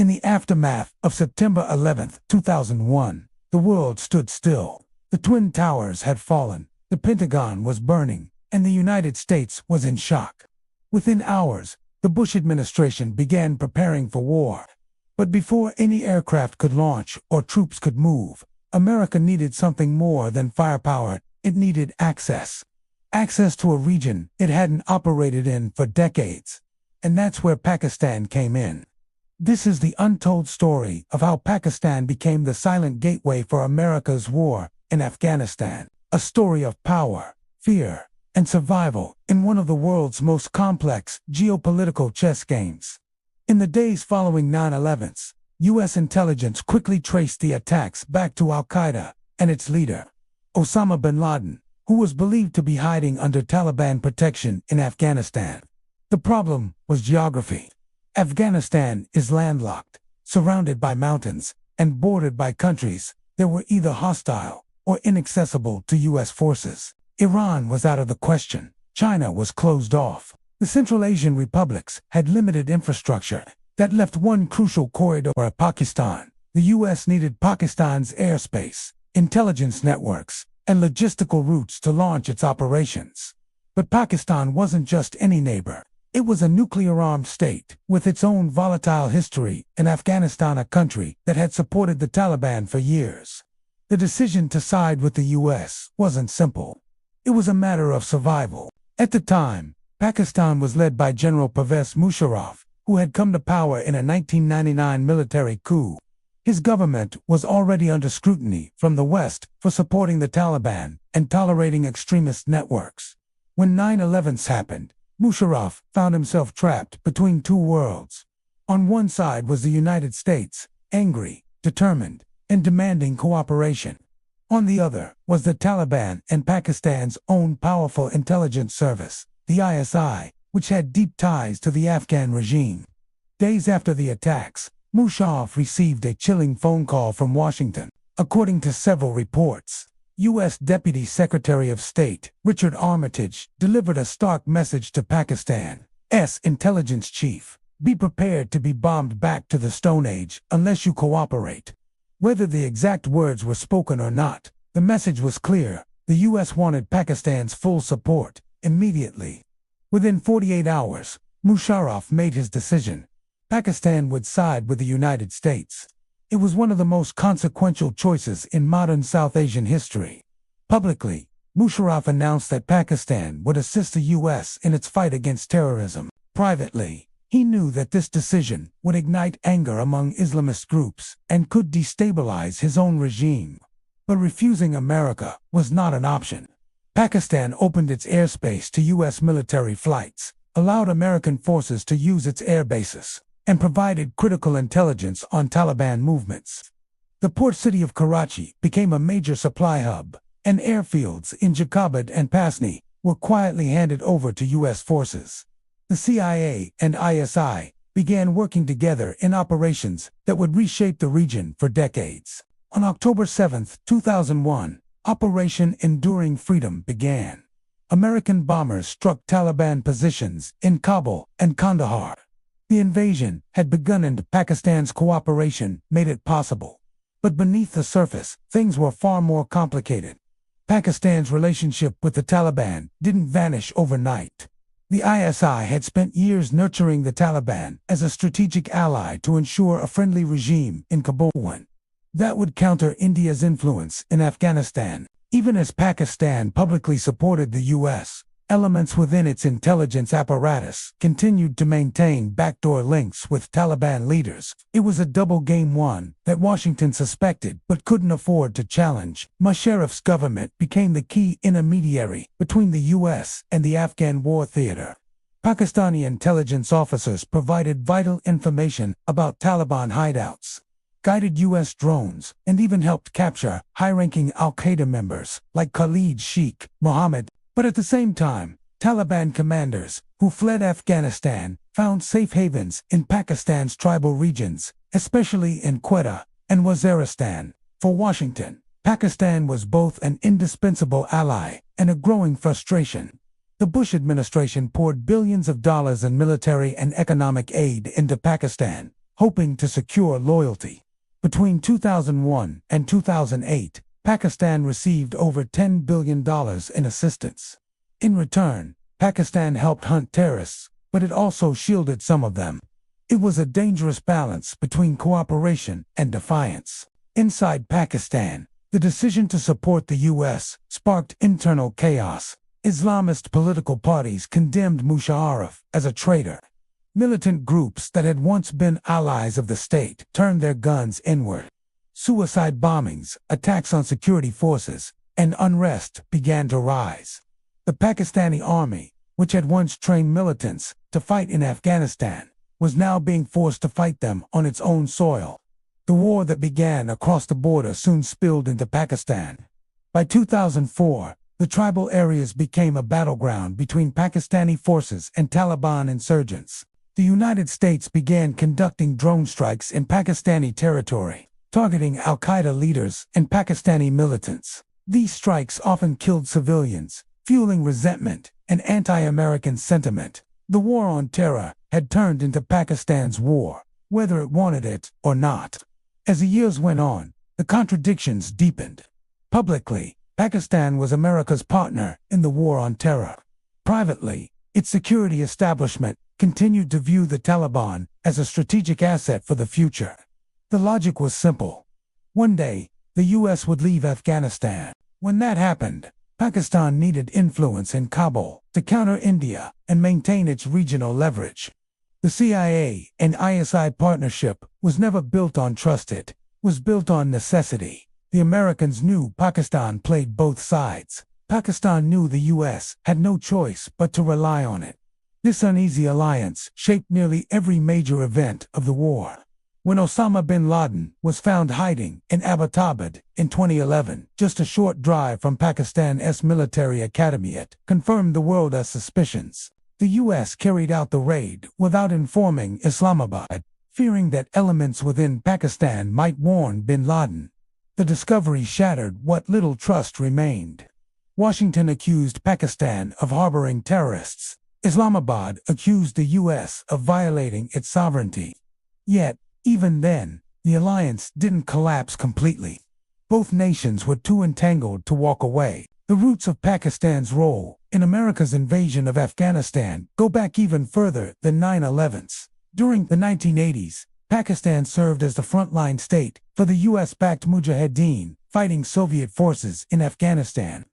the aftermath of September 11, 2001, the world stood still. The Twin Towers had fallen, the Pentagon was burning, and the United States was in shock. Within hours, the Bush administration began preparing for war. But before any aircraft could launch or troops could move, America needed something more than firepower. It needed access. Access to a region it hadn't operated in for decades. And that's where Pakistan came in. This is the untold story of how Pakistan became the silent gateway for America's war in Afghanistan. A story of power, fear, and survival in one of the world's most complex geopolitical chess games. In the days following 9/11, U.S. intelligence quickly traced the attacks back to al-Qaeda and its leader, Osama bin Laden, who was believed to be hiding under Taliban protection in Afghanistan. The problem was geography. Afghanistan is landlocked, surrounded by mountains, and bordered by countries that were either hostile or inaccessible to U.S. forces. Iran was out of the question. China was closed off. The Central Asian republics had limited infrastructure. That left one crucial corridor for Pakistan. The U.S. needed Pakistan's airspace, intelligence networks, and logistical routes to launch its operations. But Pakistan wasn't just any neighbor. It was a nuclear-armed state with its own volatile history in Afghanistan, a country that had supported the Taliban for years. The decision to side with the U.S. wasn't simple. It was a matter of survival. At the time, Pakistan was led by General Pervez Musharraf, who had come to power in a 1999 military coup. His government was already under scrutiny from the West for supporting the Taliban and tolerating extremist networks. When 9/11 happened, Musharraf found himself trapped between two worlds. On one side was the United States, angry, determined, and demanding cooperation. On the other was the Taliban and Pakistan's own powerful intelligence service, the ISI, which had deep ties to the Afghan regime. Days after the attacks, Musharraf received a chilling phone call from Washington. According to several reports, U.S. Deputy Secretary of State Richard Armitage delivered a stark message to Pakistan's intelligence chief: "Be prepared to be bombed back to the Stone Age unless you cooperate." Whether the exact words were spoken or not, the message was clear. The U.S. wanted Pakistan's full support, immediately. Within 48 hours, Musharraf made his decision. Pakistan would side with the United States. It was one of the most consequential choices in modern South Asian history. Publicly, Musharraf announced that Pakistan would assist the U.S. in its fight against terrorism. Privately, he knew that this decision would ignite anger among Islamist groups and could destabilize his own regime. But refusing America was not an option. Pakistan opened its airspace to U.S. military flights, allowed American forces to use its air bases, and provided critical intelligence on Taliban movements. The port city of Karachi became a major supply hub, and airfields in Jacobabad and Pasni were quietly handed over to U.S. forces. The CIA and ISI began working together in operations that would reshape the region for decades. On October 7, 2001, Operation Enduring Freedom began. American bombers struck Taliban positions in Kabul and Kandahar. The invasion had begun and Pakistan's cooperation made it possible. But beneath the surface, things were far more complicated. Pakistan's relationship with the Taliban didn't vanish overnight. The ISI had spent years nurturing the Taliban as a strategic ally to ensure a friendly regime in Kabul. That would counter India's influence in Afghanistan. Even as Pakistan publicly supported the U.S., elements within its intelligence apparatus continued to maintain backdoor links with Taliban leaders. It was a double game, one that Washington suspected but couldn't afford to challenge. Musharraf's government became the key intermediary between the U.S. and the Afghan war theater. Pakistani intelligence officers provided vital information about Taliban hideouts, guided U.S. drones, and even helped capture high-ranking al-Qaeda members like Khalid Sheikh Mohammed. But at the same time, Taliban commanders who fled Afghanistan found safe havens in Pakistan's tribal regions, especially in Quetta and Waziristan. For Washington, Pakistan was both an indispensable ally and a growing frustration. The Bush administration poured billions of dollars in military and economic aid into Pakistan, hoping to secure loyalty. Between 2001 and 2008, Pakistan received over $10 billion in assistance. In return, Pakistan helped hunt terrorists, but it also shielded some of them. It was a dangerous balance between cooperation and defiance. Inside Pakistan, the decision to support the U.S. sparked internal chaos. Islamist political parties condemned Musharraf as a traitor. Militant groups that had once been allies of the state turned their guns inward. Suicide bombings, attacks on security forces, and unrest began to rise. The Pakistani army, which had once trained militants to fight in Afghanistan, was now being forced to fight them on its own soil. The war that began across the border soon spilled into Pakistan. By 2004, the tribal areas became a battleground between Pakistani forces and Taliban insurgents. The United States began conducting drone strikes in Pakistani territory, targeting al-Qaeda leaders and Pakistani militants. These strikes often killed civilians, fueling resentment and anti-American sentiment. The war on terror had turned into Pakistan's war, whether it wanted it or not. As the years went on, the contradictions deepened. Publicly, Pakistan was America's partner in the war on terror. Privately, its security establishment continued to view the Taliban as a strategic asset for the future. The logic was simple. One day, the U.S. would leave Afghanistan. When that happened, Pakistan needed influence in Kabul to counter India and maintain its regional leverage. The CIA and ISI partnership was never built on trust, it was built on necessity. The Americans knew Pakistan played both sides. Pakistan knew the U.S. had no choice but to rely on it. This uneasy alliance shaped nearly every major event of the war. When Osama bin Laden was found hiding in Abbottabad in 2011, just a short drive from Pakistan's military academy, it confirmed the world's suspicions. The U.S. carried out the raid without informing Islamabad, fearing that elements within Pakistan might warn bin Laden. The discovery shattered what little trust remained. Washington accused Pakistan of harboring terrorists. Islamabad accused the U.S. of violating its sovereignty. Yet, even then, the alliance didn't collapse completely. Both nations were too entangled to walk away. The roots of Pakistan's role in America's invasion of Afghanistan go back even further than 9/11's. During the 1980s, Pakistan served as the frontline state for the U.S.-backed Mujahideen fighting Soviet forces in Afghanistan.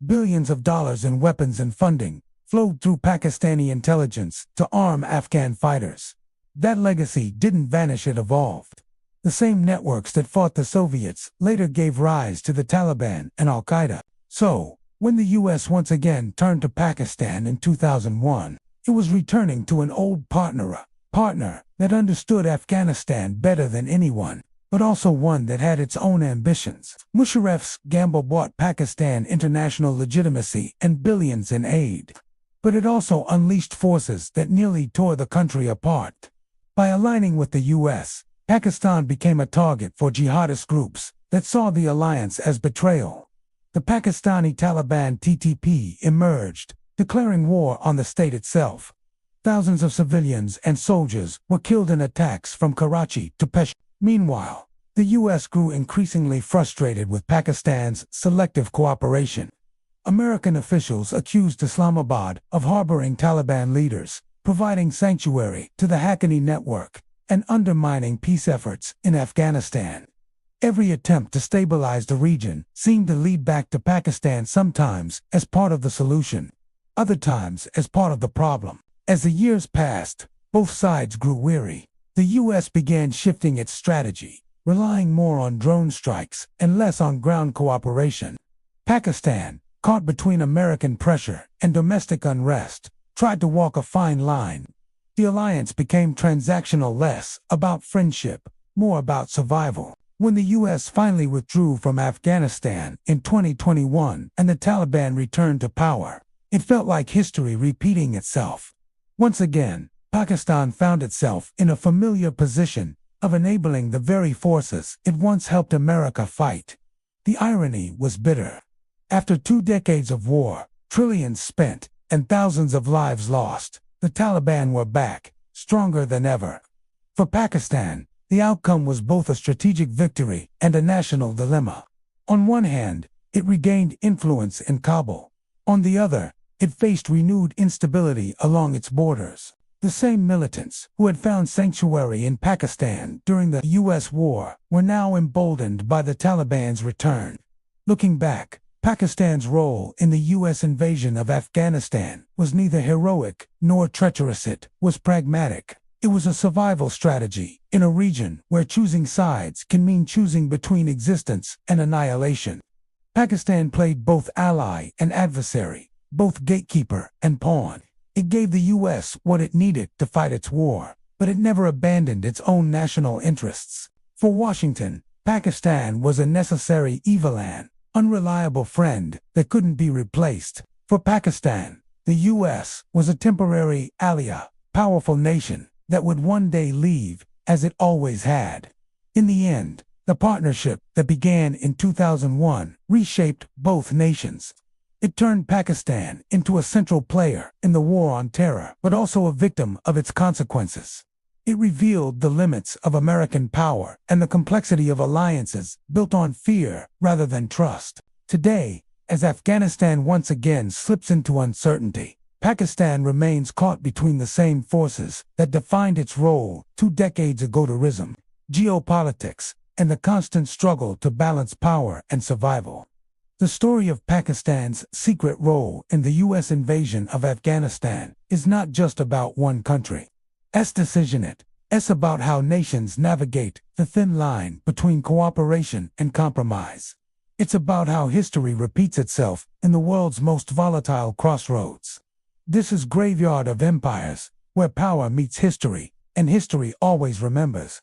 Billions of dollars in weapons and funding flowed through Pakistani intelligence to arm Afghan fighters. That legacy didn't vanish, it evolved. The same networks that fought the Soviets later gave rise to the Taliban and al-Qaeda. So, when the U.S. once again turned to Pakistan in 2001, it was returning to an old partner, a partner that understood Afghanistan better than anyone, but also one that had its own ambitions. Musharraf's gamble bought Pakistan international legitimacy and billions in aid. But it also unleashed forces that nearly tore the country apart. By aligning with the U.S., Pakistan became a target for jihadist groups that saw the alliance as betrayal. The Pakistani Taliban TTP emerged, declaring war on the state itself. Thousands of civilians and soldiers were killed in attacks from Karachi to Peshawar. Meanwhile, the U.S. grew increasingly frustrated with Pakistan's selective cooperation. American officials accused Islamabad of harboring Taliban leaders, providing sanctuary to the Haqqani network, and undermining peace efforts in Afghanistan. Every attempt to stabilize the region seemed to lead back to Pakistan, sometimes as part of the solution, other times as part of the problem. As the years passed, both sides grew weary. The U.S. began shifting its strategy, relying more on drone strikes and less on ground cooperation. Pakistan, caught between American pressure and domestic unrest, tried to walk a fine line. The alliance became transactional, less about friendship, more about survival. When the U.S. finally withdrew from Afghanistan in 2021 and the Taliban returned to power, it felt like history repeating itself. Once again, Pakistan found itself in a familiar position of enabling the very forces it once helped America fight. The irony was bitter. After 2 decades of war, trillions spent, and thousands of lives lost, the Taliban were back, stronger than ever. For Pakistan, the outcome was both a strategic victory and a national dilemma. On one hand, it regained influence in Kabul. On the other, it faced renewed instability along its borders. The same militants who had found sanctuary in Pakistan during the U.S. war were now emboldened by the Taliban's return. Looking back, Pakistan's role in the U.S. invasion of Afghanistan was neither heroic nor treacherous. It was pragmatic. It was a survival strategy in a region where choosing sides can mean choosing between existence and annihilation. Pakistan played both ally and adversary, both gatekeeper and pawn. It gave the U.S. what it needed to fight its war, but it never abandoned its own national interests. For Washington, Pakistan was a necessary evil, an unreliable friend that couldn't be replaced. For Pakistan, the U.S. was a temporary ally, a powerful nation that would one day leave, as it always had. In the end, the partnership that began in 2001 reshaped both nations. It turned Pakistan into a central player in the war on terror, but also a victim of its consequences. It revealed the limits of American power and the complexity of alliances built on fear rather than trust. Today, as Afghanistan once again slips into uncertainty, Pakistan remains caught between the same forces that defined its role 2 decades ago: terrorism, geopolitics, and the constant struggle to balance power and survival. The story of Pakistan's secret role in the U.S. invasion of Afghanistan is not just about one country's decision. It's about how nations navigate the thin line between cooperation and compromise. It's about how history repeats itself in the world's most volatile crossroads. This is Graveyard of Empires, where power meets history, and history always remembers.